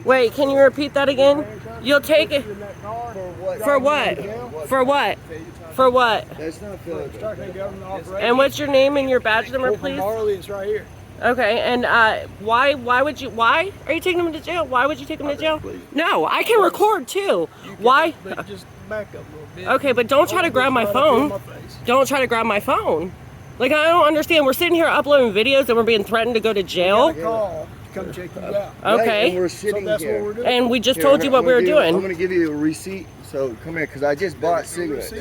Wait, can you repeat that again? You'll take it. For what? For what? For what? That's not fair. And what's your name and your badge number, please? Marley, it's right here. Okay, and why are you taking him to jail? Why would you take him to jail? No, I can record too. Why? But just back up a little bit. Okay, but don't try to grab my phone. Don't try to grab my phone. Like, I don't understand. We're sitting here uploading videos and we're being threatened to go to jail. Call to come check you out. Okay. And we're sitting So that's here. what we're doing. And we just told you what we were doing. I'm going to give you a receipt. So come here, because I just bought cigarettes.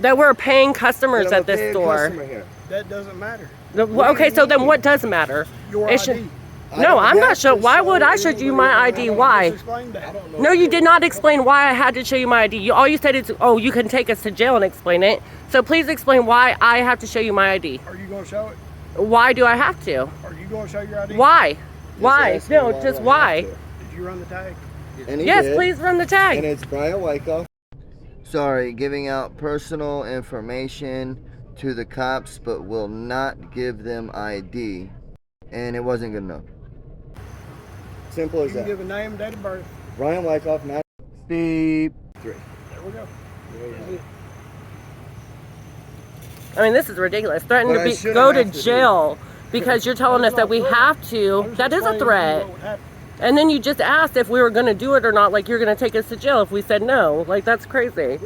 That we're paying customers I'm at this store. here. That doesn't matter. Okay, so then what does matter? Your It ID. should- No, I'm not sure. Why would I show you my ID? Why? Just explain that. No, you did not explain why I had to show you my ID. All you said is, oh, you can take us to jail and explain it. So please explain why I have to show you my ID. Are you going to show it? Why do I have to? Are you going to show your ID? Why? Why? ask me No, why just I why? have to. Did you run the tag? And he Yes, did. please run the And tag. it's Brian Wykoff. Sorry, giving out personal information to the cops, but will not give them ID. And it wasn't good enough. Simple You as can that. give a name, date of birth. Brian Wykoff, not beep 3. There we go. I mean, this is ridiculous. Threatening But I to shouldn't go to have to do jail because you're telling us that we have to. That is a threat. And then you just asked if we were going to do it or not, like you're going to take us to jail if we said no. Like, that's crazy.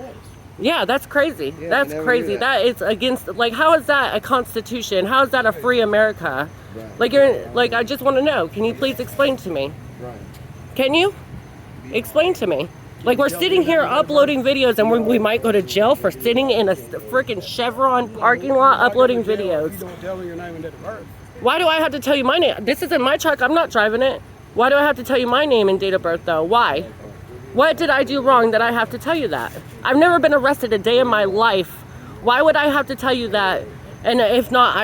Yeah, that's crazy. Yeah, That's I never crazy. knew that. That is against, like, how is that a constitution? How is that a free America? Right. Like, like, I just want to know. Can you please explain to me? Right. Can you? Explain to me. Like, we're sitting here uploading videos and we might go to jail for sitting in a freaking Chevron parking lot uploading videos. You don't tell me your name and date of birth. Why do I have to tell you my name? This isn't my truck. I'm not driving it. Why do I have to tell you my name and date of birth, though? Why? What did I do wrong that I have to tell you that? I've never been arrested a day in my life. Why would I have to tell you that? And if not,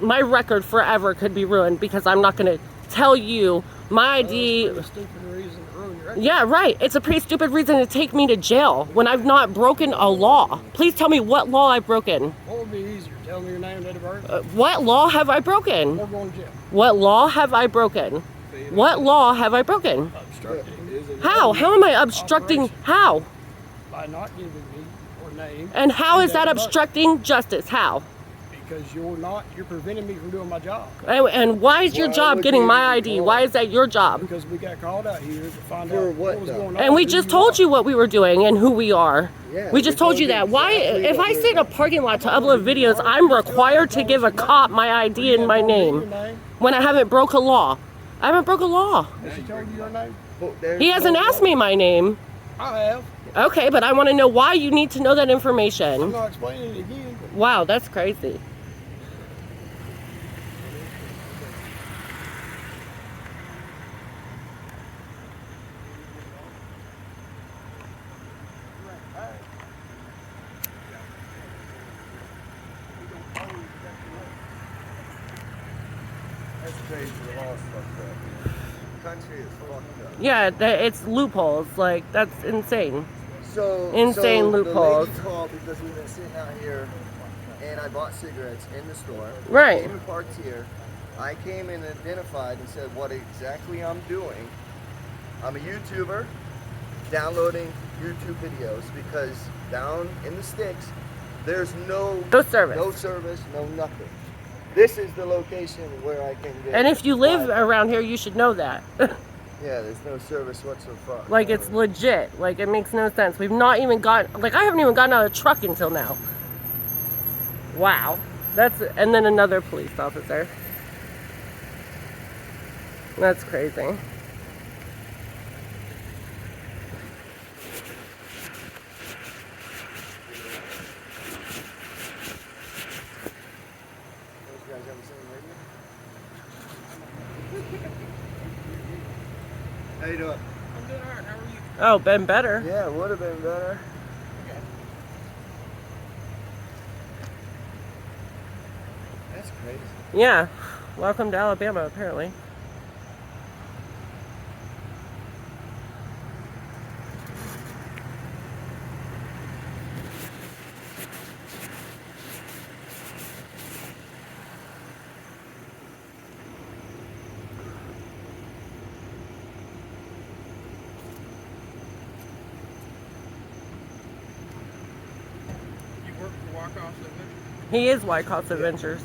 my record forever could be ruined because I'm not going to tell you my ID. That's a stupid reason to ruin your record. Yeah, right. It's a pretty stupid reason to take me to jail when I've not broken a law. Please tell me what law I've broken. What would be easier? Tell me your name and date of birth? What law have I broken? Or going to jail? What law have I broken? What law have I broken? Obstructing. How? How am I obstructing? How? By not giving me your name. And how is date that of birth. obstructing justice? How? Because you're preventing me from doing my job. And why is your Why job would getting you my even ID? call? Why is that your job? Because we got called out here to find For out what, was though? going on. And we who just you told are. you what we were doing and who we are. Yeah, We just told you that. Why, exactly if what I we're sit in a parking lot to upload videos, I'm required to give a cop my ID and my name when I haven't broke a law. I haven't broke a law. Has she told you your name? He hasn't asked me my name. I have. Okay, but I want to know why you need to know that I'm information. not explaining it again. Wow, that's crazy. That's crazy. The law's fucked up. The country is fucked up. Yeah, it's loopholes. Like, that's insane. So Insane so loopholes. The lady called because we've been sitting out here, and I bought cigarettes in the store. Right. Came and parked here. I came and identified and said what exactly I'm doing. I'm a YouTuber, downloading YouTube videos because down in the sticks, there's no service, no nothing. This is the location where I can get. And if you live Wi-Fi. around here, you should know that. Yeah, there's no service whatsoever. Like, it's legit. Like, it makes no sense. We've not even gotten, like, I haven't even gotten out of the truck until now. Wow. And then another police officer. That's crazy. How you doing? I'm doing alright. How are you? Oh, been better. Yeah, it would have been better. That's crazy. Yeah. Welcome to Alabama, apparently. He is Wykoffs Adventures.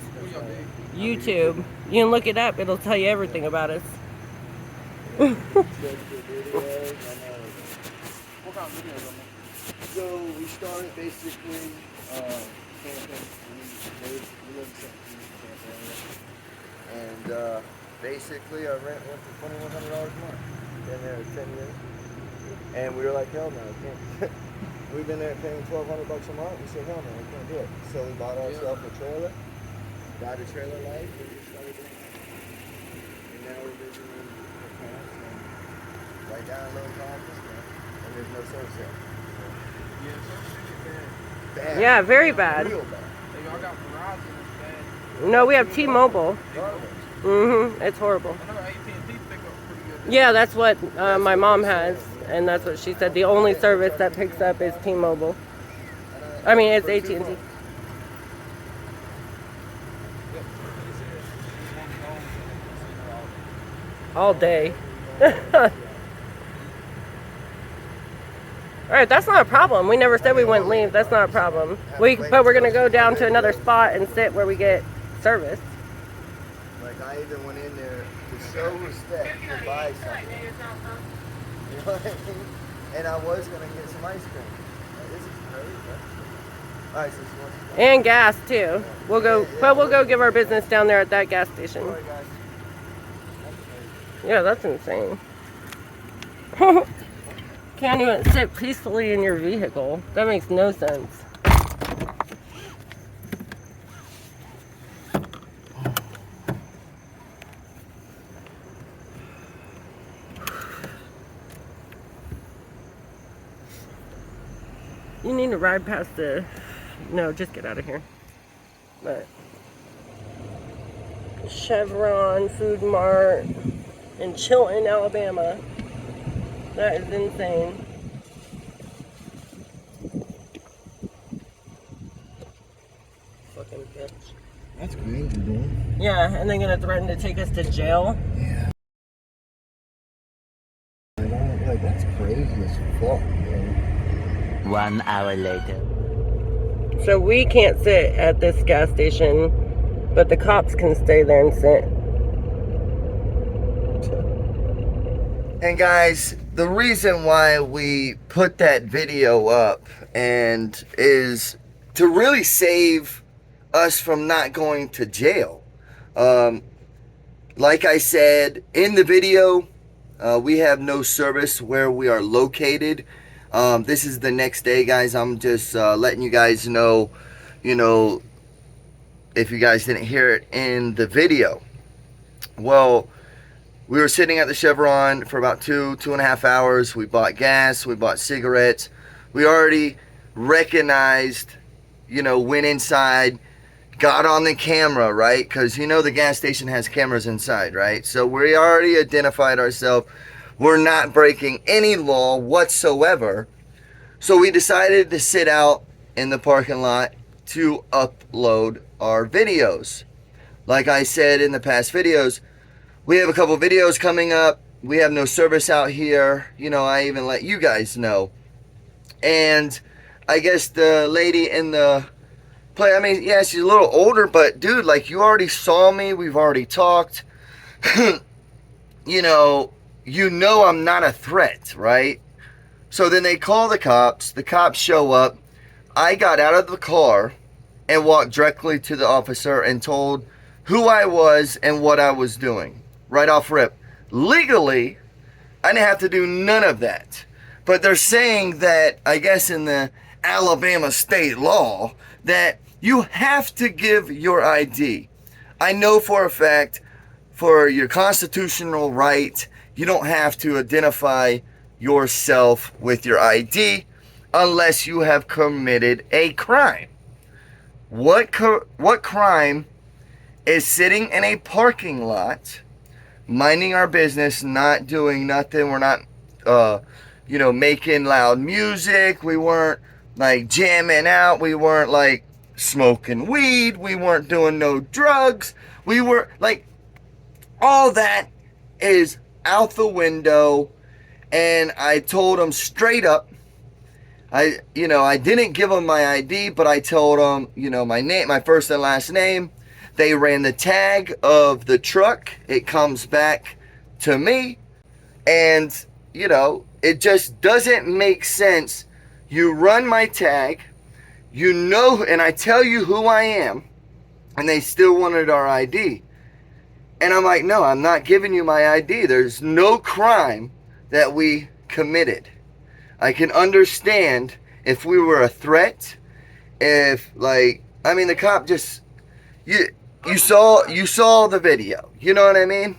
YouTube. You can look it up. It'll tell you everything about us. What kind of videos on there? So we started basically camping. We live in St. Pete, Tampa area. And basically our rent went for $2,100 a month. Been there 10 years. And we were like, hell no, we can't. We've been there paying $1,200 a month. We said, hell no, we can't do it. So we bought ourselves a trailer, got a trailer life, and we started doing it. And now we're visiting the camps and right down low cost discount. And there's no service there. Yeah, social shit bad. Bad. Yeah, very bad. Real bad. Hey, y'all got Verizon, it's bad. No, we have T-Mobile. Garbage. It's horrible. I know AT&T pick up pretty good. Yeah, that's what my mom has, and that's what she said. The only service that picks up is T-Mobile. I mean, it's AT&T. All day. All right, that's not a problem. We never said we wouldn't leave. That's not a problem. But we're gonna go down to another spot and sit where we get service. Like I even went in there to show respect to buy something. You know what I mean? And I was gonna get some ice cream. Like, this is crazy. Alright, so she wants to go. And gas too. We'll go, but we'll go give our business down there at that gas station. Sorry, guys. Yeah, that's insane. Can't even sit peacefully in your vehicle. That makes no sense. You need to ride past the... No, just get out of here. But... Chevron, Food Mart, in Chilton, Alabama. That is insane. Fucking bitch. That's crazy, dude. Yeah, and they're gonna threaten to take us to jail. Yeah. Like, that's crazy as fuck, man. 1 hour later. So we can't sit at this gas station, but the cops can stay there and sit. And guys, the reason why we put that video up and is to really save us from not going to jail. Like I said in the video, we have no service where we are located. This is the next day, guys. I'm just letting you guys know, if you guys didn't hear it in the video. Well, we were sitting at the Chevron for about 2.5 hours. We bought gas, we bought cigarettes. We already recognized, went inside, got on the camera, right? Because the gas station has cameras inside, right? So we already identified ourselves. We're not breaking any law whatsoever. So we decided to sit out in the parking lot to upload our videos. Like I said in the past videos, we have a couple videos coming up. We have no service out here. I even let you guys know. And I guess the lady in the play, yeah, she's a little older, but dude, like, you already saw me. We've already talked. you know I'm not a threat, right? So then they call the cops. The cops show up. I got out of the car and walked directly to the officer and told who I was and what I was doing. Right off rip. Legally, I didn't have to do none of that. But they're saying that, I guess in the Alabama state law, that you have to give your ID. I know for a fact, for your constitutional right, you don't have to identify yourself with your ID unless you have committed a crime. What crime is sitting in a parking lot, minding our business, not doing nothing? We're not, making loud music. We weren't, like, jamming out. We weren't, like, smoking weed. We weren't doing no drugs. We were, like, all that is out the window. And I told them straight up, I didn't give them my ID, but I told them, my name, my first and last name. They ran the tag of the truck. It comes back to me. And, it just doesn't make sense. You run my tag, and I tell you who I am, and they still wanted our ID. And I'm like, no, I'm not giving you my ID. There's no crime that we committed. I can understand if we were a threat, the cop just, you saw the video, you know what I mean?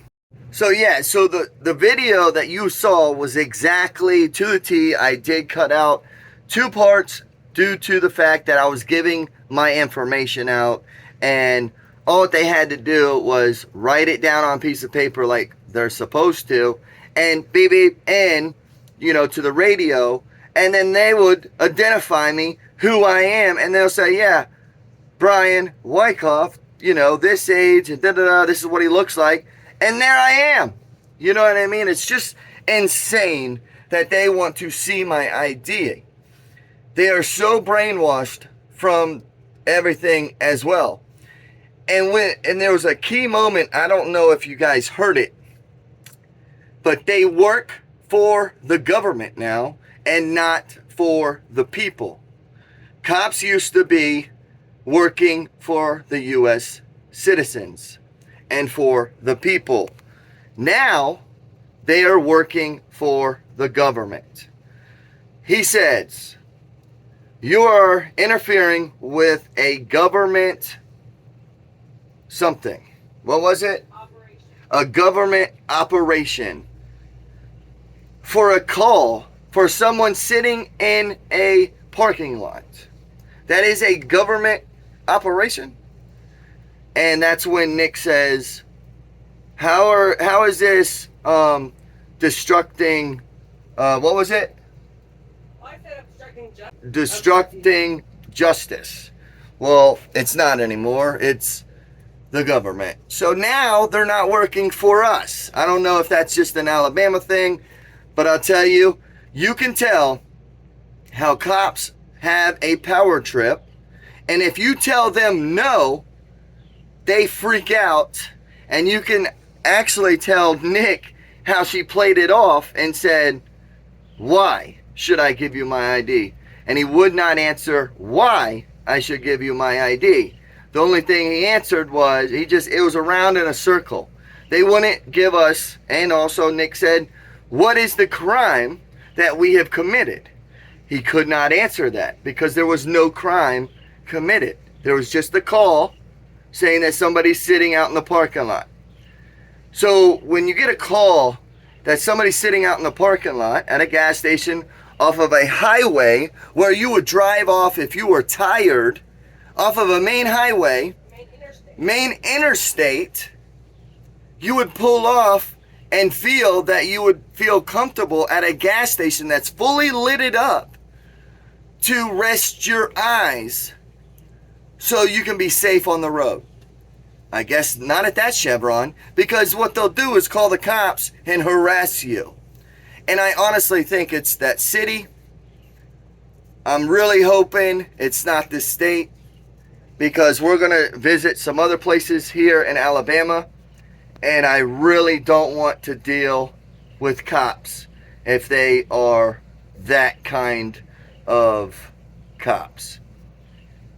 So yeah, so the video that you saw was exactly to the T. I did cut out 2 parts due to the fact that I was giving my information out, and all they had to do was write it down on a piece of paper like they're supposed to, and beep beep, and to the radio, and then they would identify me, who I am, and they'll say, yeah, Brian Wykoff, this age, and this is what he looks like, and there I am. You know what I mean? It's just insane that they want to see my ID. They are so brainwashed from everything as well. And there was a key moment, I don't know if you guys heard it, but they work for the government now and not for the people. Cops used to be working for the U.S. citizens and for the people. Now they are working for the government. He says, you are interfering with a government something. What was it? Operation. A government operation. For a call for someone sitting in a parking lot. That is a government operation. And that's when Nick says, how is this destructing, what was it? Well, I said obstructing justice. Destructing justice. Well, it's not anymore. It's the government. So now they're not working for us. I don't know if that's just an Alabama thing, but I'll tell you, you can tell how cops have a power trip, and if you tell them no, they freak out. And you can actually tell Nick how she played it off and said, why should I give you my ID? And he would not answer why I should give you my ID. The only thing he answered was, it was around in a circle. They wouldn't give us, and also Nick said, what is the crime that we have committed? He could not answer that because there was no crime committed. There was just a call saying that somebody's sitting out in the parking lot. So when you get a call that somebody's sitting out in the parking lot at a gas station off of a highway where you would drive off if you were tired, off of a main highway, main interstate, you would pull off and feel that you would feel comfortable at a gas station that's fully lit up to rest your eyes so you can be safe on the road. I guess not at that Chevron, because what they'll do is call the cops and harass you. And I honestly think it's that city. I'm really hoping it's not this state, because we're going to visit some other places here in Alabama, and I really don't want to deal with cops if they are that kind of cops.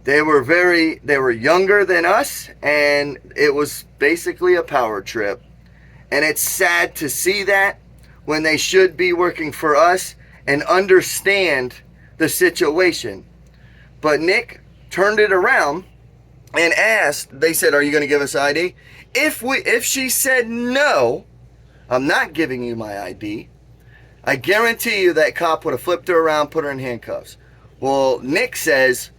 They were younger than us, and it was basically a power trip. And it's sad to see that when they should be working for us and understand the situation. But Nick turned it around and asked, they said, are you going to give us ID? If she said no, I'm not giving you my ID, I guarantee you that cop would have flipped her around, put her in handcuffs. Well, Nick says,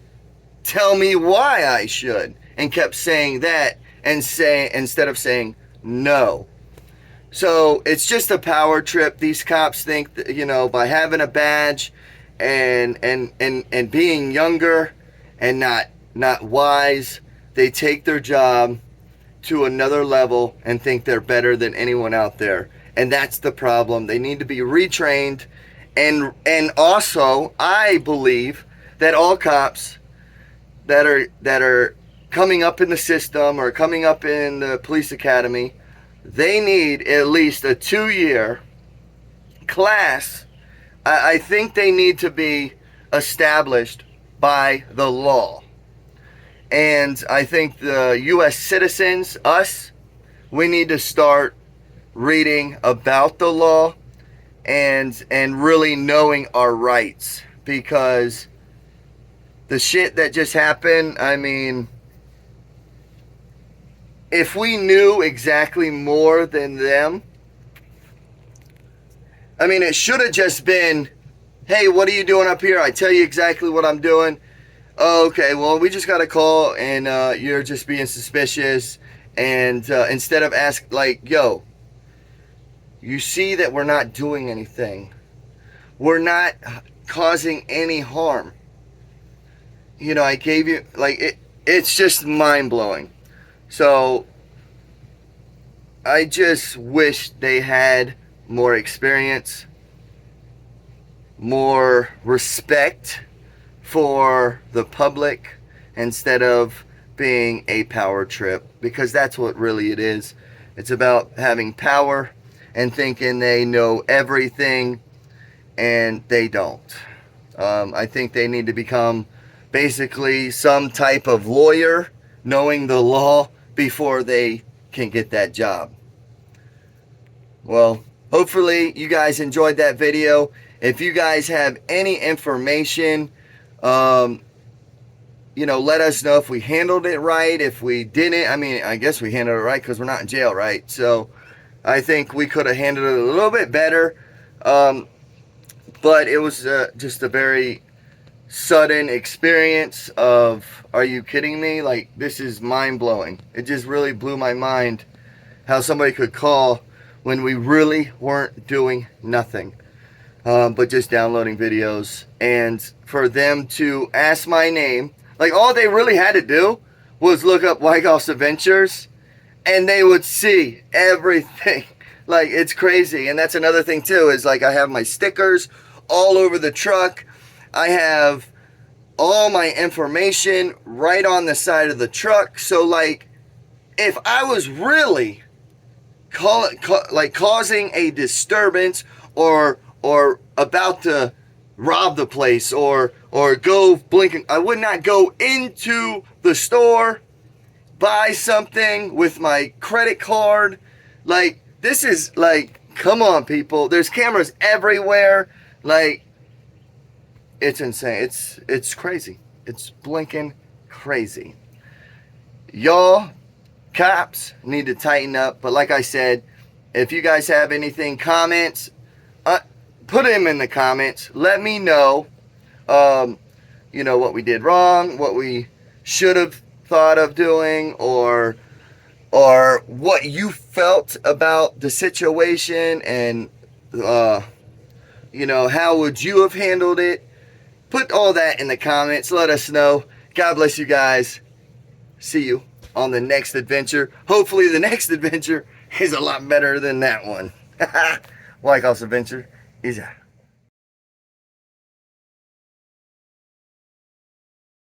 tell me why I should, and kept saying that instead of saying no. So it's just a power trip. These cops think that, by having a badge and being younger and not wise, they take their job to another level and think they're better than anyone out there. And that's the problem. They need to be retrained And also, I believe that all cops that are coming up in the system or coming up in the police academy, they need at least a 2-year class. I think they need to be established by the law. And I think the U.S. citizens, us, we need to start reading about the law and really knowing our rights, because the shit that just happened, I mean, if we knew exactly more than them, I mean, it should have just been, hey, what are you doing up here? I tell you exactly what I'm doing. Oh, okay, well, we just got a call and you're just being suspicious. And instead of ask, like, yo, you see that we're not doing anything. We're not causing any harm. You know, I gave you, like, it's just mind-blowing. So, I just wish they had more experience, more respect for the public, instead of being a power trip, because that's what really it is. It's about having power and thinking they know everything, and they don't. I think they need to become basically some type of lawyer, knowing the law before they can get that job. Well, hopefully you guys enjoyed that video. If you guys have any information, you know, let us know if we handled it right, if we didn't. I mean, I guess we handled it right because we're not in jail, right? So I think we could have handled it a little bit better. But it was just a very sudden experience of, are you kidding me? Like, this is mind-blowing. It just really blew my mind how somebody could call when we really weren't doing nothing, but just downloading videos. And for them to ask my name, like, all they really had to do was look up Wykoffs Adventures, and they would see everything. Like, it's crazy. And that's another thing too, is like, I have my stickers all over the truck. I have all my information right on the side of the truck. So, like, if I was really causing a disturbance, or about to rob the place, or go blinking, I would not go into the store, buy something with my credit card. Like, this is, like, come on, people. There's cameras everywhere. Like, it's insane. It's crazy. It's blinking crazy. Y'all cops need to tighten up. But like I said, if you guys have anything, comments, put them in the comments. Let me know, you know, what we did wrong, what we should have thought of doing, or what you felt about the situation, and you know, how would you have handled it? Put all that in the comments. Let us know. God bless you guys. See you on the next adventure. Hopefully the next adventure is a lot better than that one. Wykoffs Adventure is out.